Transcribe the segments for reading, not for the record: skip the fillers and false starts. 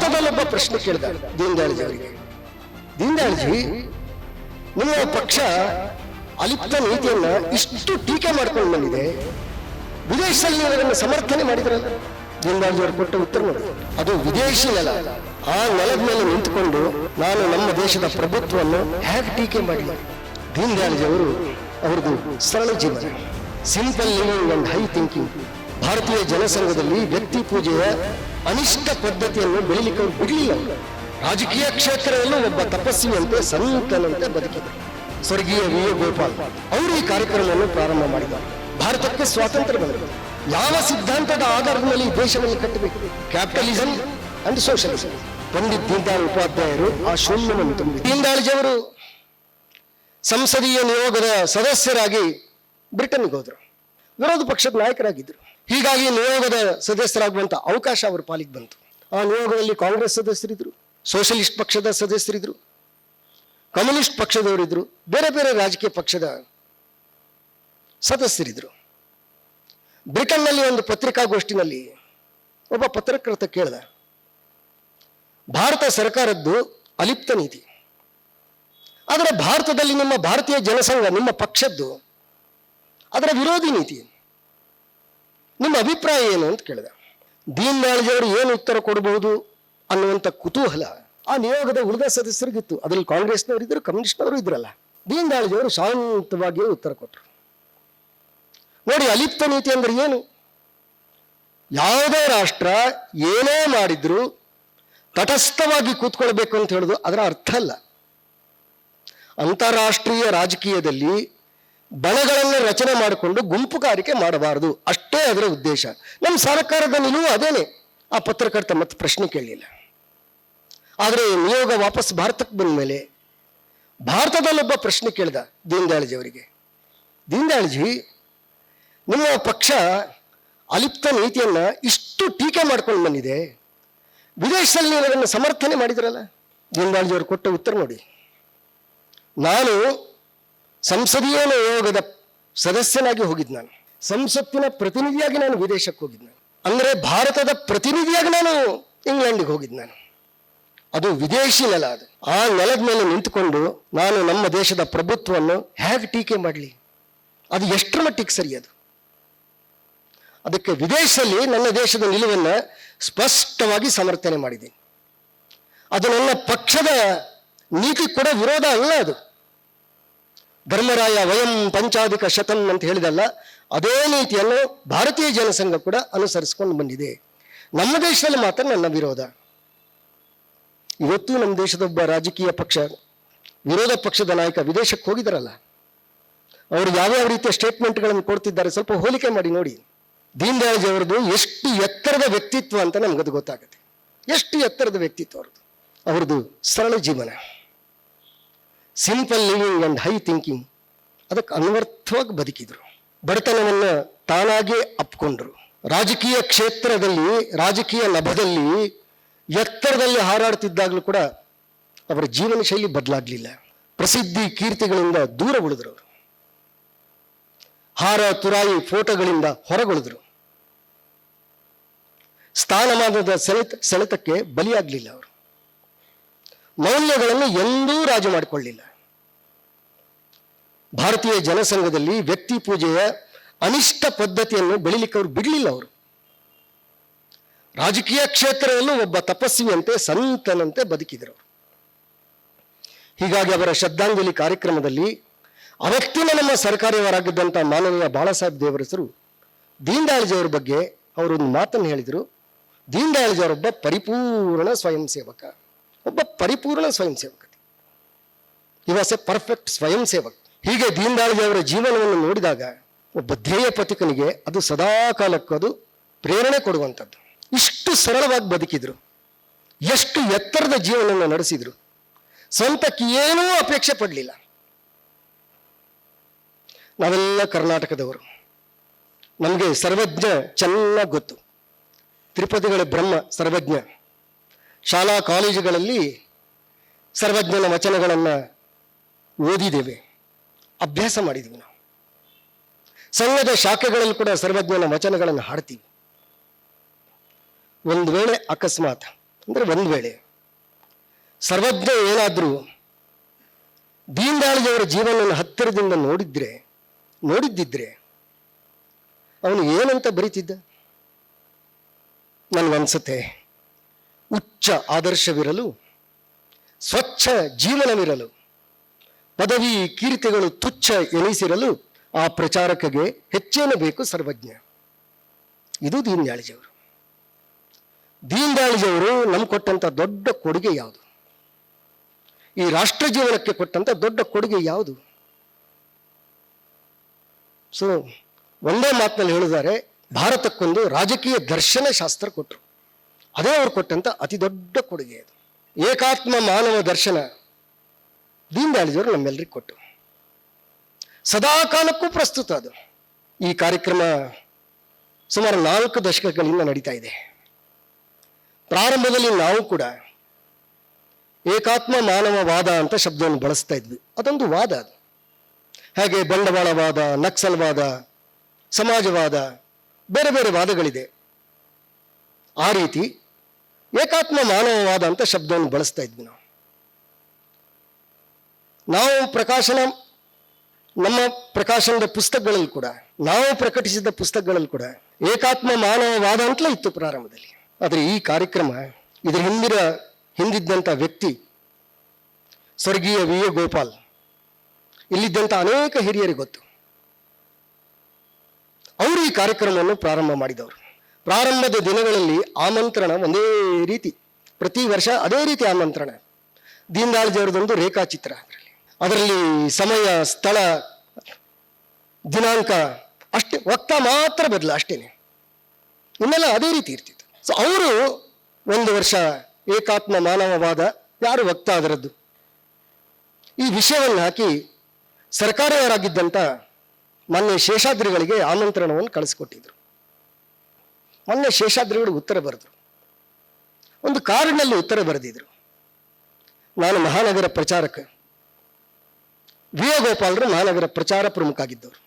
ಭಾರತದಲ್ಲೊಬ್ಬ ಪ್ರಶ್ನೆ ಕೇಳಿದ ದೀನದಯಾಳ್ಜಿ ಅವರಿಗೆ, ದೀನದಯಾಳ್ಜಿ, ನಿಮ್ಮ ಪಕ್ಷ ಅಲಿಪ್ತ ನೀತಿಯನ್ನ ಇಷ್ಟು ಟೀಕೆ ಮಾಡ್ಕೊಂಡು ಬಂದಿದೆ, ವಿದೇಶದಲ್ಲಿ ನೀವು ಅದನ್ನು ಸಮರ್ಥನೆ ಮಾಡಿದ್ರಲ್ಲ? ದೀನದಯಾಳ್ಜಿ ಅವರು ಕೊಟ್ಟ ಉತ್ತರ ನೋಡಿ, ಅದು ವಿದೇಶಿ ನೆಲ, ಆ ನೆಲದ ಮೇಲೆ ನಿಂತುಕೊಂಡು ನಾನು ನಮ್ಮ ದೇಶದ ಪ್ರಭುತ್ವವನ್ನು ಹೇಗೆ ಟೀಕೆ ಮಾಡಲಿ? ದೀನದಯಾಳ್ಜಿ ಅವರು ಅವರದು ಸರಳ ಜೀವನ, simple living and high thinking. ಭಾರತೀಯ ಜನಸಂಘದಲ್ಲಿ ವ್ಯಕ್ತಿ ಪೂಜೆಯ ಅನಿಷ್ಟ ಪದ್ಧತಿಯನ್ನು ಬೆಳಿಲಿಕ್ಕೆ ಅವರು ಬಿಡಲಿಲ್ಲ. ರಾಜಕೀಯ ಕ್ಷೇತ್ರದಲ್ಲೂ ಒಬ್ಬ ತಪಸ್ವಿಯಂತೆ ಸಂತನಂತೆ ಬದುಕಿದರು. ಸ್ವರ್ಗೀಯ ವಿ ಎ ಗೋಪಾಲ್ ಅವರು ಈ ಕಾರ್ಯಕ್ರಮವನ್ನು ಪ್ರಾರಂಭ ಮಾಡಿದ್ದಾರೆ. ಭಾರತಕ್ಕೆ ಸ್ವಾತಂತ್ರ್ಯ ಬಂದರು. ಯಾವ ಸಿದ್ಧಾಂತದ ಆಧಾರದ ಮೇಲೆ ಈ ದೇಶವನ್ನು ಕಟ್ಟಬೇಕು? Capitalism and socialism. Pandit Deendayal ಉಪಾಧ್ಯಾಯರು ಆ ಶೂನ್ಯವನ್ನು ತುಂಬಿ, ದೀನದಯಾಳ್ಜಿ ಅವರು ಸಂಸದೀಯ ನಿಯೋಗದ ಸದಸ್ಯರಾಗಿ ಬ್ರಿಟನ್ಗೆ ಹೋದರು. ವಿರೋಧ ಪಕ್ಷದ ನಾಯಕರಾಗಿದ್ದರು. ಹೀಗಾಗಿ ನಿಯೋಗದ ಸದಸ್ಯರಾಗುವಂತ ಅವಕಾಶ ಅವರ ಪಾಲಿಗೆ ಬಂತು. ಆ ನಿಯೋಗದಲ್ಲಿ ಕಾಂಗ್ರೆಸ್ ಸದಸ್ಯರಿದ್ರು, ಸೋಷಲಿಸ್ಟ್ ಪಕ್ಷದ ಸದಸ್ಯರಿದ್ರು, ಕಮ್ಯುನಿಸ್ಟ್ ಪಕ್ಷದವರಿದ್ರು, ಬೇರೆ ಬೇರೆ ರಾಜಕೀಯ ಪಕ್ಷದ ಸದಸ್ಯರಿದ್ರು. ಬ್ರಿಟನ್ನಲ್ಲಿ ಒಂದು ಪತ್ರಿಕಾಗೋಷ್ಠಿನಲ್ಲಿ ಒಬ್ಬ ಪತ್ರಕರ್ತ ಕೇಳಿದ, ಭಾರತ ಸರ್ಕಾರದ್ದು ಅಲಿಪ್ತ ನೀತಿ, ಆದರೆ ಭಾರತದಲ್ಲಿ ನಿಮ್ಮ ಭಾರತೀಯ ಜನಸಂಘ, ನಿಮ್ಮ ಪಕ್ಷದ್ದು ಅದರ ವಿರೋಧಿ ನೀತಿ, ನಿಮ್ಮ ಅಭಿಪ್ರಾಯ ಏನು ಅಂತ ಕೇಳಿದ. ದೀನದಯಾಳ್ಜಿ ಅವರು ಏನು ಉತ್ತರ ಕೊಡಬಹುದು ಅನ್ನುವಂಥ ಕುತೂಹಲ ಆ ನಿಯೋಗದ ಉಳಿದ ಸದಸ್ಯರಿಗಿತ್ತು. ಅದರಲ್ಲಿ ಕಾಂಗ್ರೆಸ್ನವರು ಇದ್ರು, ಕಮ್ಯುನಿಸ್ಟ್ನವರು ಇದ್ರಲ್ಲ. ದೀನದಯಾಳ್ಜಿ ಅವರು ಶಾಂತವಾಗಿಯೇ ಉತ್ತರ ಕೊಟ್ಟರು. ನೋಡಿ, ಅಲಿಪ್ತ ನೀತಿ ಅಂದ್ರೆ ಏನು? ಯಾವುದೇ ರಾಷ್ಟ್ರ ಏನೇ ಮಾಡಿದ್ರು ತಟಸ್ಥವಾಗಿ ಕೂತ್ಕೊಳ್ಬೇಕು ಅಂತ ಹೇಳುದು ಅದರ ಅರ್ಥ ಅಲ್ಲ. ಅಂತಾರಾಷ್ಟ್ರೀಯ ರಾಜಕೀಯದಲ್ಲಿ ಬಣಗಳನ್ನು ರಚನೆ ಮಾಡಿಕೊಂಡು ಗುಂಪುಗಾರಿಕೆ ಮಾಡಬಾರದು, ಅಷ್ಟೇ ಅದರ ಉದ್ದೇಶ. ನಮ್ಮ ಸರ್ಕಾರದ ನಿಲುವು ಅದೇನೆ. ಆ ಪತ್ರಕರ್ತ ಮತ್ತೆ ಪ್ರಶ್ನೆ ಕೇಳಲಿಲ್ಲ. ಆದರೆ ನಿಯೋಗ ವಾಪಸ್ ಭಾರತಕ್ಕೆ ಬಂದ ಮೇಲೆ ಭಾರತದಲ್ಲೊಬ್ಬ ಪ್ರಶ್ನೆ ಕೇಳಿದ ದೀನದಯಾಳ್ಜಿ ಅವರಿಗೆ, ದೀನದಯಾಳ್ಜಿ, ನಿಮ್ಮ ಪಕ್ಷ ಅಲಿಪ್ತ ನೀತಿಯನ್ನ ಇಷ್ಟು ಟೀಕೆ ಮಾಡ್ಕೊಂಡು ಬಂದಿದೆ, ವಿದೇಶದಲ್ಲಿ ನೀವು ಅದನ್ನು ಸಮರ್ಥನೆ ಮಾಡಿದ್ರಲ್ಲ? ದೀನದಯಾಳ್ಜಿ ಅವರು ಕೊಟ್ಟ ಉತ್ತರ ನೋಡಿ, ನಾನು ಸಂಸದೀಯ ನಿಯೋಗದ ಸದಸ್ಯನಾಗಿ ಹೋಗಿದ್ದು, ನಾನು ಸಂಸತ್ತಿನ ಪ್ರತಿನಿಧಿಯಾಗಿ ನಾನು ವಿದೇಶಕ್ಕೆ ಹೋಗಿದ್ದು, ಅಂದರೆ ಭಾರತದ ಪ್ರತಿನಿಧಿಯಾಗಿ ನಾನು ಇಂಗ್ಲೆಂಡಿಗೆ ಹೋಗಿದ್ದು. ನಾನು ಅದು ವಿದೇಶಿ ನೆಲ, ಅದು ಆ ನೆಲದ ಮೇಲೆ ನಿಂತುಕೊಂಡು ನಾನು ನಮ್ಮ ದೇಶದ ಪ್ರಭುತ್ವವನ್ನು ಹೇಗೆ ಟೀಕೆ ಮಾಡಲಿ? ಅದು ಎಷ್ಟರ ಮಟ್ಟಿಗೆ ಸರಿ? ಅದು ಅದಕ್ಕೆ ವಿದೇಶದಲ್ಲಿ ನನ್ನ ದೇಶದ ನಿಲುವನ್ನು ಸ್ಪಷ್ಟವಾಗಿ ಸಮರ್ಥನೆ ಮಾಡಿದ್ದೀನಿ. ಅದು ನನ್ನ ಪಕ್ಷದ ನೀತಿ ಕೂಡ ವಿರೋಧ ಅಲ್ಲ. ಅದು ಧರ್ಮರಾಯ ವಯಂ ಪಂಚಾಧಿಕ ಶತಂ ಅಂತ ಹೇಳಿದಲ್ಲ, ಅದೇ ನೀತಿಯನ್ನು ಭಾರತೀಯ ಜನಸಂಘ ಕೂಡ ಅನುಸರಿಸಿಕೊಂಡು ಬಂದಿದೆ. ನಮ್ಮ ದೇಶದಲ್ಲಿ ಮಾತ್ರ ನನ್ನ ವಿರೋಧ. ಇವತ್ತು ನಮ್ಮ ದೇಶದ ಒಬ್ಬ ರಾಜಕೀಯ ಪಕ್ಷ ವಿರೋಧ ಪಕ್ಷದ ನಾಯಕ ವಿದೇಶಕ್ಕೆ ಹೋಗಿದಾರಲ್ಲ, ಅವರು ಯಾವ್ಯಾವ ರೀತಿಯ ಸ್ಟೇಟ್ಮೆಂಟ್ಗಳನ್ನು ಕೊಡ್ತಿದ್ದಾರೆ ಸ್ವಲ್ಪ ಹೋಲಿಕೆ ಮಾಡಿ ನೋಡಿ. ದೀನದಯಾಳ್ಜಿ ಅವರದು ಎಷ್ಟು ಎತ್ತರದ ವ್ಯಕ್ತಿತ್ವ ಅಂತ ನಮಗದು ಗೊತ್ತಾಗುತ್ತೆ. ಎಷ್ಟು ಎತ್ತರದ ವ್ಯಕ್ತಿತ್ವ ಅವ್ರದ್ದು. ಅವ್ರದ್ದು ಸರಳ ಜೀವನ, simple living and high thinking. ಅದಕ್ಕೆ ಅನ್ವರ್ಥವಾಗಿ ಬದುಕಿದ್ರು. ಬಡತನವನ್ನು ತಾನಾಗೇ ಅಪ್ಕೊಂಡ್ರು. ರಾಜಕೀಯ ಕ್ಷೇತ್ರದಲ್ಲಿ, ರಾಜಕೀಯ ನಭದಲ್ಲಿ ಎತ್ತರದಲ್ಲಿ ಹಾರಾಡ್ತಿದ್ದಾಗಲೂ ಕೂಡ ಅವರ ಜೀವನ ಶೈಲಿ ಬದಲಾಗಲಿಲ್ಲ. ಪ್ರಸಿದ್ಧಿ ಕೀರ್ತಿಗಳಿಂದ ದೂರ ಉಳಿದ್ರು. ಅವರು ಹಾರ ತುರಾಯಿ ಫೋಟೋಗಳಿಂದ ಹೊರಗುಳಿದ್ರು. ಸ್ಥಾನಮಾನದ ಸೆಳೆತಕ್ಕೆ ಬಲಿಯಾಗಲಿಲ್ಲ. ಅವರು ಮೌಲ್ಯಗಳನ್ನು ಎಂದೂ ರಾಜು ಮಾಡಿಕೊಳ್ಳಲಿಲ್ಲ. ಭಾರತೀಯ ಜನಸಂಘದಲ್ಲಿ ವ್ಯಕ್ತಿ ಪೂಜೆಯ ಅನಿಷ್ಟ ಪದ್ಧತಿಯನ್ನು ಬೆಳಿಲಿಕ್ಕೆ ಅವರು ಬಿಡಲಿಲ್ಲ. ಅವರು ರಾಜಕೀಯ ಕ್ಷೇತ್ರದಲ್ಲೂ ಒಬ್ಬ ತಪಸ್ವಿಯಂತೆ ಸಂತನಂತೆ ಬದುಕಿದರು. ಹೀಗಾಗಿ ಅವರ ಶ್ರದ್ಧಾಂಜಲಿ ಕಾರ್ಯಕ್ರಮದಲ್ಲಿ ಅವತ್ತಿನ ನಮ್ಮ ಸರ್ಕಾರವರಾಗಿದ್ದಂಥ ಮಾನನೀಯ ಬಾಳಾಸಾಹೇಬ್ ದೇವರಸರು ದೀನದಯಾಳ್ಜಿ ಅವರ ಬಗ್ಗೆ ಅವರೊಂದು ಮಾತನ್ನು ಹೇಳಿದರು. ದೀನದಯಾಳ್ಜಿ ಅವರೊಬ್ಬ ಪರಿಪೂರ್ಣ ಸ್ವಯಂ ಸೇವಕ, ಒಬ್ಬ ಪರಿಪೂರ್ಣ ಸ್ವಯಂ ಸೇವಕ. ಹಿ ವಾಸ್ ಎ ಪರ್ಫೆಕ್ಟ್ ಸ್ವಯಂ ಸೇವಕ. ಹೀಗೆ ದೀನದಯಾಳ್ಜಿ ಅವರ ಜೀವನವನ್ನು ನೋಡಿದಾಗ ಒಬ್ಬ ಧ್ಯೇಯ ಪಥಿಕನಿಗೆ ಅದು ಸದಾ ಕಾಲಕ್ಕೂ ಅದು ಪ್ರೇರಣೆ ಕೊಡುವಂಥದ್ದು. ಇಷ್ಟು ಸರಳವಾಗಿ ಬದುಕಿದ್ರು, ಎಷ್ಟು ಎತ್ತರದ ಜೀವನವನ್ನು ನಡೆಸಿದ್ರು, ಸ್ವಂತಕ್ಕೆ ಏನೂ ಅಪೇಕ್ಷೆ ಪಡಲಿಲ್ಲ. ನಾವೆಲ್ಲ ಕರ್ನಾಟಕದವರು, ನಮಗೆ ಸರ್ವಜ್ಞ ಚೆನ್ನಾಗಿ ಗೊತ್ತು. ತ್ರಿಪದಿಗಳ ಬ್ರಹ್ಮ ಸರ್ವಜ್ಞ. ಶಾಲಾ ಕಾಲೇಜುಗಳಲ್ಲಿ ಸರ್ವಜ್ಞನ ವಚನಗಳನ್ನು ಓದಿದ್ದೇವೆ, ಅಭ್ಯಾಸ ಮಾಡಿದ್ದೀವಿ. ನಾವು ಸಂಘದ ಶಾಖೆಗಳಲ್ಲಿ ಕೂಡ ಸರ್ವಜ್ಞನ ವಚನಗಳನ್ನು ಹಾಡ್ತೀವಿ. ಒಂದು ವೇಳೆ ಅಕಸ್ಮಾತ್ ಅಂದರೆ ಒಂದು ವೇಳೆ ಸರ್ವಜ್ಞ ಏನಾದರೂ ದೀನ್ ದಯಾಳ್ಜಿಯವರ ಜೀವನವನ್ನು ಹತ್ತಿರದಿಂದ ನೋಡಿದ್ದಿದ್ರೆ ಅವನು ಏನಂತ ಬರೀತಿದ್ದ? ನನಗನ್ಸುತ್ತೆ, ಉಚ್ಚ ಆದರ್ಶವಿರಲು, ಸ್ವಚ್ಛ ಜೀವನವಿರಲು, ಪದವಿ ಕೀರ್ತಿಗಳು ತುಚ್ಛ ಎನಿಸಿರಲು ಆ ಪ್ರಚಾರಕಗೆ ಹೆಚ್ಚೇನು ಬೇಕು ಸರ್ವಜ್ಞ. ಇದು ದೀನ್ ದಯಾಳ್ಜಿಯವರು. ದೀನ್ ದಯಾಳ್ಜಿಯವರು ನಮ್ಗೆ ಕೊಟ್ಟಂತ ದೊಡ್ಡ ಕೊಡುಗೆ ಯಾವುದು? ಈ ರಾಷ್ಟ್ರ ಜೀವನಕ್ಕೆ ಕೊಟ್ಟಂತ ದೊಡ್ಡ ಕೊಡುಗೆ ಯಾವುದು? ಸೊ ಒಂದೇ ಮಾತಿನಲ್ಲಿ ಹೇಳಿದರೆ, ಭಾರತಕ್ಕೊಂದು ರಾಜಕೀಯ ದರ್ಶನ ಶಾಸ್ತ್ರ ಕೊಟ್ಟರು. ಅದೇ ಅವರು ಕೊಟ್ಟಂತ ಅತಿ ದೊಡ್ಡ ಕೊಡುಗೆ ಅದು. ಏಕಾತ್ಮ ಮಾನವ ದರ್ಶನ ದೀನ್ ದಯಾಳ್ಜಿಯವರು ನಮ್ಮೆಲ್ಲರಿಗೆ ಕೊಟ್ಟು ಸದಾ ಕಾಲಕ್ಕೂ ಪ್ರಸ್ತುತ ಅದು. ಈ ಕಾರ್ಯಕ್ರಮ ಸುಮಾರು 4 ದಶಕಗಳಿಂದ ನಡೀತಾ ಇದೆ. ಪ್ರಾರಂಭದಲ್ಲಿ ನಾವು ಕೂಡ ಏಕಾತ್ಮ ಮಾನವವಾದ ಅಂತ ಶಬ್ದವನ್ನು ಬಳಸ್ತಾ ಇದ್ವಿ. ಅದೊಂದು ವಾದ ಅದು. ಹಾಗೆ ಬಂಡವಾಳವಾದ, ನಕ್ಸಲ್ವಾದ, ಸಮಾಜವಾದ, ಬೇರೆ ಬೇರೆ ವಾದಗಳಿದೆ. ಆ ರೀತಿ ಏಕಾತ್ಮ ಮಾನವವಾದ ಅಂತ ಶಬ್ದವನ್ನು ಬಳಸ್ತಾ ಇದ್ವಿ ನಾವು ನಮ್ಮ ಪ್ರಕಾಶನದ ಪುಸ್ತಕಗಳಲ್ಲಿ ಕೂಡ, ನಾವು ಪ್ರಕಟಿಸಿದ ಪುಸ್ತಕಗಳಲ್ಲಿ ಕೂಡ ಏಕಾತ್ಮ ಮಾನವವಾದ ಅಂತಲೇ ಇತ್ತು ಪ್ರಾರಂಭದಲ್ಲಿ. ಆದರೆ ಈ ಕಾರ್ಯಕ್ರಮ, ಇದರ ಹಿಂದಿದ್ದಂಥ ವ್ಯಕ್ತಿ ಸ್ವರ್ಗೀಯ ವಿ ಎ ಗೋಪಾಲ್, ಇಲ್ಲಿದ್ದಂಥ ಅನೇಕ ಹಿರಿಯರಿಗೆ ಗೊತ್ತು. ಅವರು ಈ ಕಾರ್ಯಕ್ರಮವನ್ನು ಪ್ರಾರಂಭ ಮಾಡಿದವರು. ಪ್ರಾರಂಭದ ದಿನಗಳಲ್ಲಿ ಆಮಂತ್ರಣ ಒಂದೇ ರೀತಿ, ಪ್ರತಿ ವರ್ಷ ಅದೇ ರೀತಿ ಆಮಂತ್ರಣ. ದೀನ್ ದಯಾಳ್ಜಿಯವರದೊಂದು ರೇಖಾಚಿತ್ರ, ಅದರಲ್ಲಿ ಸಮಯ, ಸ್ಥಳ, ದಿನಾಂಕ ಅಷ್ಟೇ, ವಕ್ತ ಮಾತ್ರ ಬದಲ ಅಷ್ಟೇನೆ, ಇನ್ನೆಲ್ಲ ಅದೇ ರೀತಿ ಇರ್ತಿತ್ತು. ಸೊ ಅವರು ಒಂದು ವರ್ಷ ಏಕಾತ್ಮ ಮಾನವವಾದ, ಯಾರು ವಕ್ತ ಅದರದ್ದು, ಈ ವಿಷಯವನ್ನು ಹಾಕಿ ಸರ್ಕಾರವರಾಗಿದ್ದಂಥ ಮೊನ್ನೆ ಶೇಷಾದ್ರಿಗಳಿಗೆ ಆಮಂತ್ರಣವನ್ನು ಕಳಿಸ್ಕೊಟ್ಟಿದ್ರು. ಮೊನ್ನೆ ಶೇಷಾದ್ರಿಗಳು ಉತ್ತರ ಬರೆದ್ರು, ಒಂದು ಕಾರ್ಡ್ನಲ್ಲಿ ಉತ್ತರ ಬರೆದಿದ್ರು. ನಾನು ಮಹಾನಗರ ಪ್ರಚಾರಕ, ವಿ ಎ ಗೋಪಾಲರು ಮಹಾನಗರ ಪ್ರಚಾರ ಪ್ರಮುಖ ಆಗಿದ್ದವರು.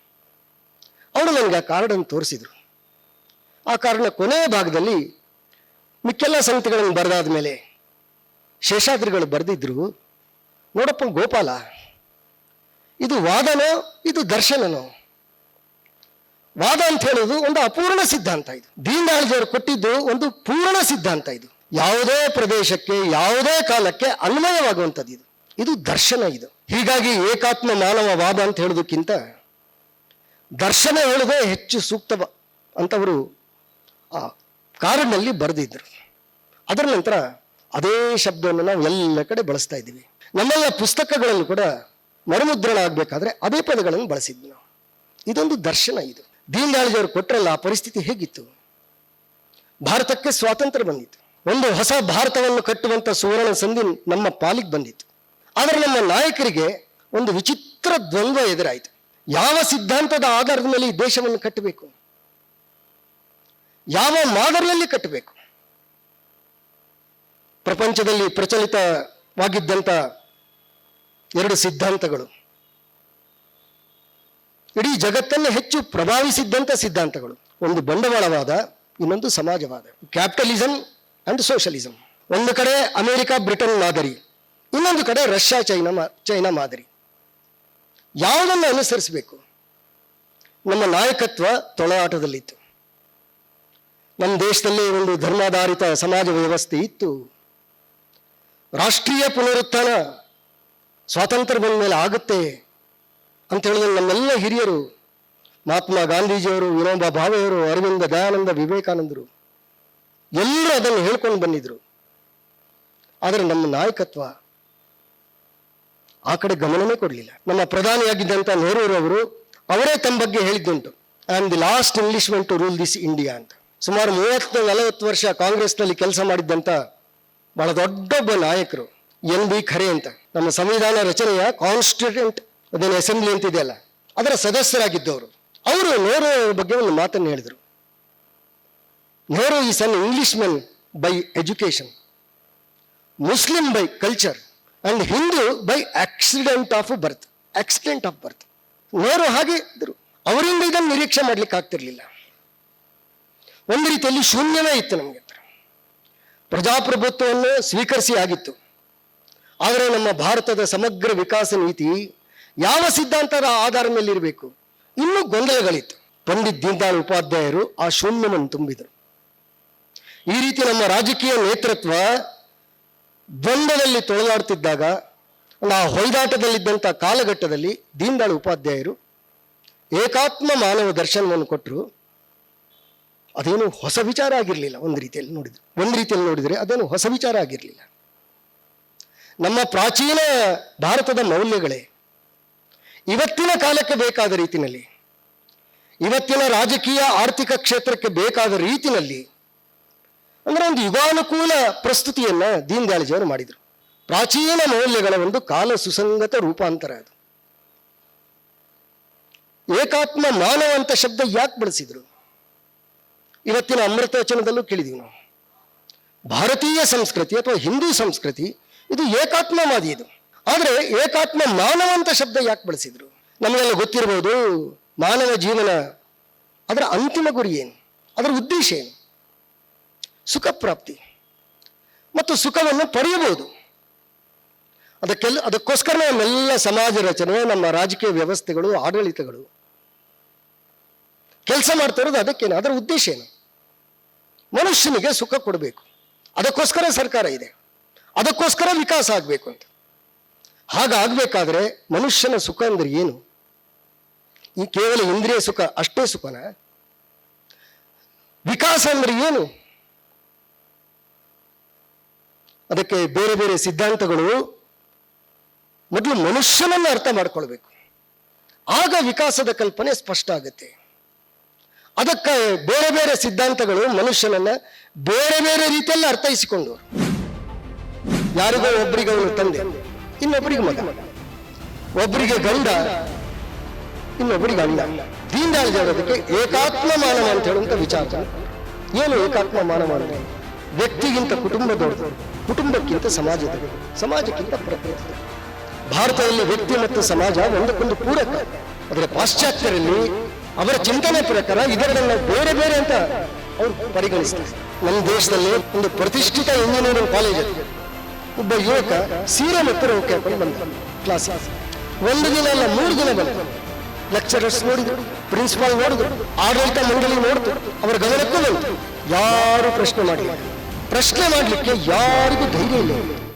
ಅವರು ನನಗೆ ಆ ಕಾರ್ಡನ್ನು ತೋರಿಸಿದರು. ಆ ಕಾರ್ಡ್ನ ಕೊನೆಯ ಭಾಗದಲ್ಲಿ ಮಿಕ್ಕೆಲ್ಲ ಸಂಗತಿಗಳನ್ನು ಬರೆದಾದ ಮೇಲೆ ಶೇಷಾದ್ರಿಗಳು ಬರೆದಿದ್ರು, ನೋಡಪ್ಪ ಗೋಪಾಲ, ಇದು ವಾದನೋ ಇದು ದರ್ಶನನೋ? ವಾದ ಅಂತ ಹೇಳೋದು ಒಂದು ಅಪೂರ್ಣ ಸಿದ್ಧಾಂತ. ಇದು ದೀನ್ ದಯಾಳ್ಜಿಯವರು ಕೊಟ್ಟಿದ್ದು ಒಂದು ಪೂರ್ಣ ಸಿದ್ಧಾಂತ. ಇದು ಯಾವುದೇ ಪ್ರದೇಶಕ್ಕೆ, ಯಾವುದೇ ಕಾಲಕ್ಕೆ ಅನ್ವಯವಾಗುವಂಥದ್ದು. ಇದು ದರ್ಶನ. ಇದು ಹೀಗಾಗಿ ಏಕಾತ್ಮ ಮಾನವವಾದ ಅಂತ ಹೇಳೋದಕ್ಕಿಂತ ದರ್ಶನ ಹೇಳೋದೇ ಹೆಚ್ಚು ಸೂಕ್ತ ಅಂತವರು ಆ ಕಾರ್ಡ್ನಲ್ಲಿ ಬರೆದಿದ್ರು. ಅದರ ನಂತರ ಅದೇ ಶಬ್ದವನ್ನು ನಾವು ಎಲ್ಲ ಕಡೆ ಬಳಸ್ತಾ ಇದ್ದೀವಿ. ನಮ್ಮೆಲ್ಲ ಪುಸ್ತಕಗಳನ್ನು ಕೂಡ ಮರುಮುದ್ರಣ ಆಗಬೇಕಾದ್ರೆ ಅದೇ ಪದಗಳನ್ನು ಬಳಸಿದ್ವಿ ನಾವು. ಇದೊಂದು ದರ್ಶನ. ಇದು ದೀನ್ ದಯಾಳ್ಜಿಯವರು ಕೊಟ್ಟರಲ್ಲ, ಆ ಪರಿಸ್ಥಿತಿ ಹೇಗಿತ್ತು? ಭಾರತಕ್ಕೆ ಸ್ವಾತಂತ್ರ್ಯ ಬಂದಿತ್ತು, ಒಂದು ಹೊಸ ಭಾರತವನ್ನು ಕಟ್ಟುವಂಥ ಸುವರ್ಣ ಸಂಧಿ ನಮ್ಮ ಪಾಲಿಗೆ ಬಂದಿತ್ತು. ಆದರೆ ನಮ್ಮ ನಾಯಕರಿಗೆ ಒಂದು ವಿಚಿತ್ರ ದ್ವಂದ್ವ ಎದುರಾಯಿತು. ಯಾವ ಸಿದ್ಧಾಂತದ ಆಧಾರದ ಮೇಲೆ ಈ ದೇಶವನ್ನು ಕಟ್ಟಬೇಕು, ಯಾವ ಮಾದರಿಯಲ್ಲಿ ಕಟ್ಟಬೇಕು? ಪ್ರಪಂಚದಲ್ಲಿ ಪ್ರಚಲಿತವಾಗಿದ್ದಂಥ 2 ಸಿದ್ಧಾಂತಗಳು, ಇಡೀ ಜಗತ್ತನ್ನು ಹೆಚ್ಚು ಪ್ರಭಾವಿಸಿದ್ದಂಥ ಸಿದ್ಧಾಂತಗಳು, ಒಂದು ಬಂಡವಾಳವಾದ, ಇನ್ನೊಂದು ಸಮಾಜವಾದ, ಕ್ಯಾಪಿಟಲಿಸಂ ಅಂಡ್ ಸೋಷಲಿಸಂ. ಒಂದು ಕಡೆ ಅಮೆರಿಕ ಬ್ರಿಟನ್ ಮಾದರಿ, ಇನ್ನೊಂದು ಕಡೆ ರಷ್ಯಾ ಚೈನಾ ಮಾದರಿ. ಯಾವುದನ್ನು ಅನುಸರಿಸಬೇಕು? ನಮ್ಮ ನಾಯಕತ್ವ ತೊಳಾಟದಲ್ಲಿತ್ತು. ನಮ್ಮ ದೇಶದಲ್ಲಿ ಒಂದು ಧರ್ಮಾಧಾರಿತ ಸಮಾಜ ವ್ಯವಸ್ಥೆ ಇತ್ತು. ರಾಷ್ಟ್ರೀಯ ಪುನರುತ್ಥಾನ ಸ್ವಾತಂತ್ರ್ಯ ಬಂದ ಮೇಲೆ ಆಗುತ್ತೆ ಅಂತ ಹೇಳಿದ್ರೆ ನಮ್ಮೆಲ್ಲ ಹಿರಿಯರು, ಮಹಾತ್ಮ ಗಾಂಧೀಜಿಯವರು, ವಿನೋಬಾ ಭಾವೆಯವರು, ಅರವಿಂದ, ದಯಾನಂದ, ವಿವೇಕಾನಂದರು ಎಲ್ಲರೂ ಅದನ್ನು ಹೇಳ್ಕೊಂಡು ಬಂದಿದ್ರು. ಆದರೆ ನಮ್ಮ ನಾಯಕತ್ವ ಆ ಕಡೆ ಗಮನವೇ ಕೊಡಲಿಲ್ಲ. ನಮ್ಮ ಪ್ರಧಾನಿಯಾಗಿದ್ದಂಥ ನೆಹರೂರವರು ಅವರೇ ತಮ್ಮ ಬಗ್ಗೆ ಹೇಳಿದ್ದುಂಟು, I am the last English men to rule this India ಅಂತ. ಸುಮಾರು 30-40 ವರ್ಷ ಕಾಂಗ್ರೆಸ್ನಲ್ಲಿ ಕೆಲಸ ಮಾಡಿದ್ದಂಥ ಬಹಳ ದೊಡ್ಡೊಬ್ಬ ನಾಯಕರು, ಎನ್ ಬಿ ಖರೆ ಅಂತ, ನಮ್ಮ ಸಂವಿಧಾನ ರಚನೆಯ ಕಾನ್ಸ್ಟಿಟ್ಯೂಂಟ್ ಅದೇನು ಅಸೆಂಬ್ಲಿ ಅಂತಿದೆಯಲ್ಲ ಅದರ ಸದಸ್ಯರಾಗಿದ್ದವರು. ಅವರು ನೆಹರು ಬಗ್ಗೆ ಒಂದು ಮಾತನ್ನು ಹೇಳಿದರು. Nehru is an English men by education, Muslim by culture and Hindu by accident of birth. Accident of birth. Nehru ಹಾಗೆ ಇದ್ರು. ಅವರಿಂದ ಇದನ್ನು ನಿರೀಕ್ಷೆ ಮಾಡ್ಲಿಕ್ಕೆ ಆಗ್ತಿರ್ಲಿಲ್ಲ. ಒಂದು ರೀತಿಯಲ್ಲಿ ಶೂನ್ಯವೇ ಇತ್ತು ನಮಗೆ. ಪ್ರಜಾಪ್ರಭುತ್ವವನ್ನು ಸ್ವೀಕರಿಸಿ ಆಗಿತ್ತು. ಆದರೆ ನಮ್ಮ ಭಾರತದ ಸಮಗ್ರ ವಿಕಾಸ ನೀತಿ ಯಾವ ಸಿದ್ಧಾಂತದ ಆಧಾರದ ಮೇಲೆ ಇರಬೇಕು, ಇನ್ನೂ ಗೊಂದಲಗಳಿತ್ತು. ಪಂಡಿತ್ ದೀನದಯಾಳ್ ಉಪಾಧ್ಯಾಯರು ಆ ಶೂನ್ಯವನ್ನು ತುಂಬಿದರು. ಈ ರೀತಿ ನಮ್ಮ ರಾಜಕೀಯ ನೇತೃತ್ವ ದ್ವಂದ್ವದಲ್ಲಿ ತೊಳಲಾಡ್ತಿದ್ದಾಗ, ಆ ಹೊಯ್ದಾಟದಲ್ಲಿದ್ದಂಥ ಕಾಲಘಟ್ಟದಲ್ಲಿ ದೀನದಯಾಳ್ ಉಪಾಧ್ಯಾಯರು ಏಕಾತ್ಮ ಮಾನವ ದರ್ಶನವನ್ನು ಕೊಟ್ಟರು. ಅದೇನು ಹೊಸ ವಿಚಾರ ಆಗಿರಲಿಲ್ಲ. ಒಂದು ರೀತಿಯಲ್ಲಿ ನೋಡಿದರೆ ಅದೇನು ಹೊಸ ವಿಚಾರ ಆಗಿರಲಿಲ್ಲ. ನಮ್ಮ ಪ್ರಾಚೀನ ಭಾರತದ ಮೌಲ್ಯಗಳೇ ಇವತ್ತಿನ ಕಾಲಕ್ಕೆ ಬೇಕಾದ ರೀತಿಯಲ್ಲಿ, ಇವತ್ತಿನ ರಾಜಕೀಯ ಆರ್ಥಿಕ ಕ್ಷೇತ್ರಕ್ಕೆ ಬೇಕಾದ ರೀತಿಯಲ್ಲಿ, ಅಂದರೆ ಒಂದು ಯುಗಾನುಕೂಲ ಪ್ರಸ್ತುತಿಯನ್ನ ದೀನದಯಾಳ್ಜಿಯವರು ಮಾಡಿದರು. ಪ್ರಾಚೀನ ಮೌಲ್ಯಗಳ ಒಂದು ಕಾಲ ಸುಸಂಗತ ರೂಪಾಂತರ ಅದು. ಏಕಾತ್ಮ ಮಾನವ ಅಂತ ಶಬ್ದ ಯಾಕೆ ಬಳಸಿದ್ರು? ಇವತ್ತಿನ ಅಮೃತವಚನದಲ್ಲೂ ಕೇಳಿದೀವಿ ನಾವು. ಭಾರತೀಯ ಸಂಸ್ಕೃತಿ ಅಥವಾ ಹಿಂದೂ ಸಂಸ್ಕೃತಿ ಇದು ಏಕಾತ್ಮವಾದಿ ಇದು. ಆದರೆ ಏಕಾತ್ಮ ಮಾನವ ಅಂತ ಶಬ್ದ ಯಾಕೆ ಬಳಸಿದ್ರು? ನಮಗೆಲ್ಲ ಗೊತ್ತಿರಬಹುದು ಮಾನವ ಜೀವನ ಅದರ ಅಂತಿಮ ಗುರಿ ಏನು, ಅದರ ಉದ್ದೇಶ ಏನು? ಸುಖ ಪ್ರಾಪ್ತಿ ಮತ್ತು ಸುಖವನ್ನು ಪಡೆಯಬಹುದು. ಅದಕ್ಕೋಸ್ಕರ ನಮ್ಮೆಲ್ಲ ಸಮಾಜ ರಚನೆ, ನಮ್ಮ ರಾಜಕೀಯ ವ್ಯವಸ್ಥೆಗಳು, ಆಡಳಿತಗಳು ಕೆಲಸ ಮಾಡ್ತಾ ಇರೋದು ಅದಕ್ಕೇನು, ಅದರ ಉದ್ದೇಶ ಏನು? ಮನುಷ್ಯನಿಗೆ ಸುಖ ಕೊಡಬೇಕು. ಅದಕ್ಕೋಸ್ಕರ ಸರ್ಕಾರ ಇದೆ, ಅದಕ್ಕೋಸ್ಕರ ವಿಕಾಸ ಆಗಬೇಕು ಅಂತ. ಹಾಗಾಗಬೇಕಾದ್ರೆ ಮನುಷ್ಯನ ಸುಖ ಅಂದ್ರೆ ಏನು? ಈ ಕೇವಲ ಇಂದ್ರಿಯ ಸುಖ ಅಷ್ಟೇ ಸುಖನ? ವಿಕಾಸ ಅಂದ್ರೆ ಏನು? ಅದಕ್ಕೆ ಬೇರೆ ಬೇರೆ ಸಿದ್ಧಾಂತಗಳು ಮೊದಲು ಮನುಷ್ಯನನ್ನು ಅರ್ಥ ಮಾಡ್ಕೊಳ್ಬೇಕು. ಆಗ ವಿಕಾಸದ ಕಲ್ಪನೆ ಸ್ಪಷ್ಟ ಆಗುತ್ತೆ. ಅದಕ್ಕೆ ಬೇರೆ ಬೇರೆ ಸಿದ್ಧಾಂತಗಳು ಮನುಷ್ಯನನ್ನ ಬೇರೆ ಬೇರೆ ರೀತಿಯಲ್ಲಿ ಅರ್ಥೈಸಿಕೊಂಡು, ಯಾರಿಗೋ ಒಬ್ಬರಿಗೆ ಅವನು ತಂದೆ, ಇನ್ನೊಬ್ಬರಿಗೆ ಮಗ, ಒಬ್ಬರಿಗೆ ಗಂಡ, ಇನ್ನೊಬ್ಬರಿಗೆ ಅಣ್ಣ. ದೀನದಯಾಳ್ ಅದಕ್ಕೆ ಏಕಾತ್ಮ ಮಾನವ ಅಂತ ಹೇಳುವಂತ ವಿಚಾರ. ಏನು ಏಕಾತ್ಮ ಮಾನವ ಅಂದ್ರೆ? ವ್ಯಕ್ತಿಗಿಂತ ಕುಟುಂಬ ದೊಡ್ಡದು, ಕುಟುಂಬಕ್ಕಿಂತ ಸಮಾಜ ದೊಡ್ಡದು, ಸಮಾಜಕ್ಕಿಂತ ಪ್ರಕೃತಿ. ಭಾರತದಲ್ಲಿ ವ್ಯಕ್ತಿ ಮತ್ತು ಸಮಾಜ ಒಂದಕ್ಕೊಂದು ಪೂರಕ. ಆದರೆ ಪಾಶ್ಚಾತ್ಯರಲ್ಲಿ ಅವರ ಚಿಂತನೆ ಪ್ರಕಾರ ಇದೆರಡನ್ನ ಬೇರೆ ಬೇರೆ ಅಂತ ಅವರು ಪರಿಗಣಿಸ್ತಾರೆ. ನಮ್ಮ ದೇಶದಲ್ಲಿ ಒಂದು ಪ್ರತಿಷ್ಠಿತ ಇಂಜಿನಿಯರಿಂಗ್ ಕಾಲೇಜ್ ಇದೆ. ಒಬ್ಬ ಯುವಕ ಸೀರೆ ಮತ್ತು ರೌಕೆ ಹಾಕೊಂಡು ಬಂದ ಕ್ಲಾಸಿಗೆ. ಒಂದು ದಿನ ಅಲ್ಲ, 3 ದಿನ ಬಂದ. ಲೆಕ್ಚರರ್ಸ್ ನೋಡಿದ್ರು, ಪ್ರಿನ್ಸಿಪಾಲ್ ನೋಡಿದ್ರು, ಆಡಳಿತ ಮಂಡಳಿ ನೋಡಿದ್ರು, ಅವರ ಗಮನಕ್ಕೂ ಬಂತು. ಯಾರು ಪ್ರಶ್ನೆ ಮಾಡಲಿಲ್ಲ. ಪ್ರಶ್ನೆ ಮಾಡಲಿಕ್ಕೆ ಯಾರಿಗೂ ಧೈರ್ಯ ಇಲ್ಲ.